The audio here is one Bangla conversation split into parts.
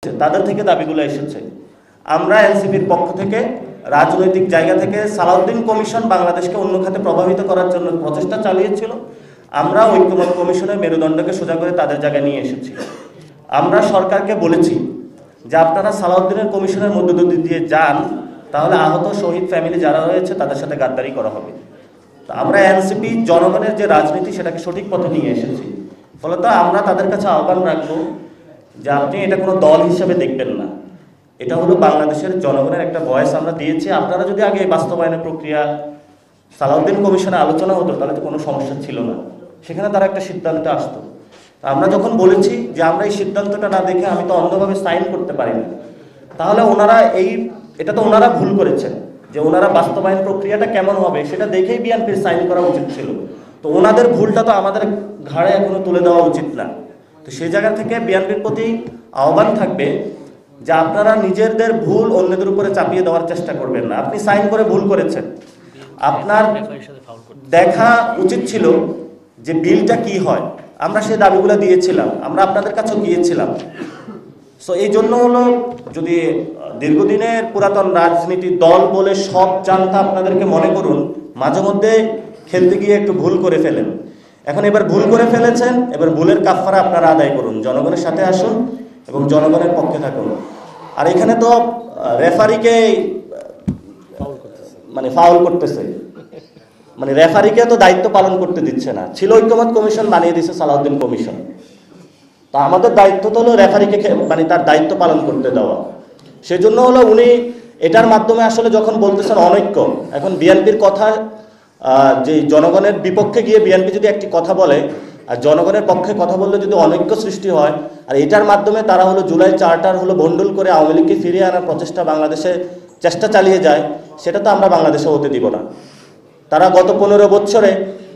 তাদের থেকে দাবিগুলো এসেছে। আমরা এনসিপির পক্ষ থেকে রাজনৈতিক জায়গা থেকে সালাউদ্দিন কমিশন বাংলাদেশকে অন্য খাতে প্রভাবিত করার জন্য প্রচেষ্টা চালিয়েছিল। আমরা ঐক্যমত কমিশনের মেরুদণ্ডকে সোজা করে তাদের জায়গায় নিয়ে এসেছি। আমরা সরকারকে বলেছি যে আপনারা সালাউদ্দিনের কমিশনের মধ্য দিয়ে যান, তাহলে আহত শহীদ ফ্যামিলি যারা রয়েছে তাদের সাথে গাদ্দারি করা হবে। আমরা এনসিপি জনগণের যে রাজনীতি সেটাকে সঠিক পথে নিয়ে এসেছি। ফলত আমরা তাদের কাছে আহ্বান রাখবো যে আপনি এটা কোনো দল হিসেবে দেখবেন না, এটা হলো বাংলাদেশের জনগণের একটা ভয়েস আমরা দিয়েছি। আপনারা যদি আগে বাস্তবায়নের প্রক্রিয়া সালাউদ্দিন কমিশনে আলোচনা হতো তাহলে তো কোনো সমস্যা ছিল না, সেখানে তারা একটা সিদ্ধান্তে আসতো। আমরা যখন বলেছি যে আমরা এই সিদ্ধান্তটা না দেখে আমি তো অন্ধভাবে সাইন করতে পারি না, তাহলে ওনারা এটা তো ওনারা ভুল করেছেন যে ওনারা বাস্তবায়ন প্রক্রিয়াটা কেমন হবে সেটা দেখেই বিএনপির সাইন করা উচিত ছিল। তো ওনাদের ভুলটা তো আমাদের ঘাড়ে এখনো তুলে দেওয়া উচিত না। তো সেই জায়গা থেকে বিএনপির প্রতি আহ্বান থাকবে যে আপনারা নিজেদের ভুল অন্যদের উপরে চাপিয়ে দেওয়ার চেষ্টা করবেন না। আপনি সাইন করে ভুল করেছেন, আপনার দেখা উচিত ছিল যে বিলটা কি হয়। আমরা সেই দাবিগুলো দিয়েছিলাম, আমরা আপনাদের কাছেও গিয়েছিলাম। সো এই জন্য হলো, যদি দীর্ঘদিনের পুরাতন রাজনীতির দল বলে সব জানতা আপনাদেরকে মনে করুন, মাঝে মধ্যে খেলতে গিয়ে একটু ভুল করে ফেলেন। এখন এবার ভুল করে ফেলেছেন, এবার ভুলের কাফারা আপনারা আদায় করুন, জনগণের সাথে আসুন এবং জনগণের পক্ষে থাকুন। আর এখানে তো রেফারিকে ফাউল করতেছে, রেফারিকে তো দায়িত্ব পালন করতে দিচ্ছে না। ছিল ঐক্যমত কমিশন, বানিয়ে দিচ্ছে সালাউদ্দিন কমিশন। তা আমাদের দায়িত্ব তো হলো রেফারিকে তার দায়িত্ব পালন করতে দেওয়া। সেজন্য হলো উনি এটার মাধ্যমে আসলে যখন বলতেছেন অনৈক্য, এখন বিএনপির কথা যে জনগণের বিপক্ষে গিয়ে বিএনপি যদি একটি কথা বলে আর জনগণের পক্ষে কথা বললে যদি অনৈক্য সৃষ্টি হয়, আর এটার মাধ্যমে তারা হলো জুলাই চার্টার হলো ভণ্ডুল করে আওয়ামী লীগকে ফিরিয়ে আনার প্রচেষ্টা বাংলাদেশে চেষ্টা চালিয়ে যায়, সেটা তো আমরা বাংলাদেশে হতে দিব না। তারা গত 15 বছরে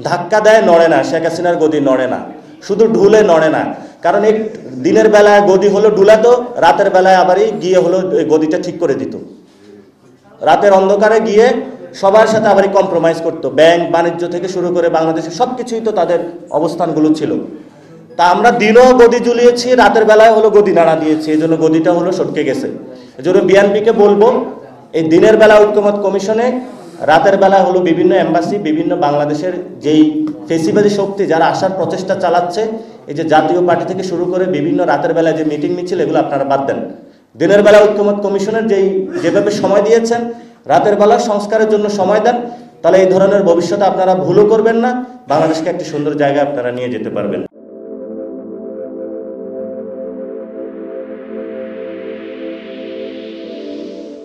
ধাক্কা দেয়, নড়ে না, শেখ হাসিনার গদি নড়ে না, শুধু ঢুলে নড়ে না। কারণ এই দিনের বেলায় গদি হলো ডুলাতো, রাতের বেলায় আবারই গিয়ে হলো গদিটা ঠিক করে দিত। রাতের অন্ধকারে গিয়ে সবার সাথে আবারই কম্প্রোমাইজ করতো। ব্যাংক বাণিজ্য থেকে শুরু করে বাংলাদেশের সব কিছুই তো তাদের অবস্থানগুলো ছিল। তা আমরা দিনও গদি ঝুলিয়েছি, রাতের বেলায় হলো গদি নাড়া দিয়েছি, এই জন্য গদিটা হলো সটকে গেছে। এই জন্য বিএনপিকে বলবো, এই দিনের বেলা ঐক্যমত কমিশনে, রাতের বেলা হলো বিভিন্ন এম্বাসি, বিভিন্ন বাংলাদেশের যেই ফেসিবাদী শক্তি যারা আসার প্রচেষ্টা চালাচ্ছে, এই যে জাতীয় পার্টি থেকে শুরু করে বিভিন্ন রাতের বেলায় যে মিটিং মিছিল, এগুলো আপনারা বাদ দেন। দিনের বেলা ঐক্যমত কমিশনের যেভাবে সময় দিয়েছেন, রাতের বেলা সংস্কারের জন্য সময় দেন, তাহলে এই ধরনের ভবিষ্যতে আপনারা ভুলও করবেন না, বাংলাদেশকে একটি সুন্দর জায়গায় আপনারা নিয়ে যেতে পারবেন।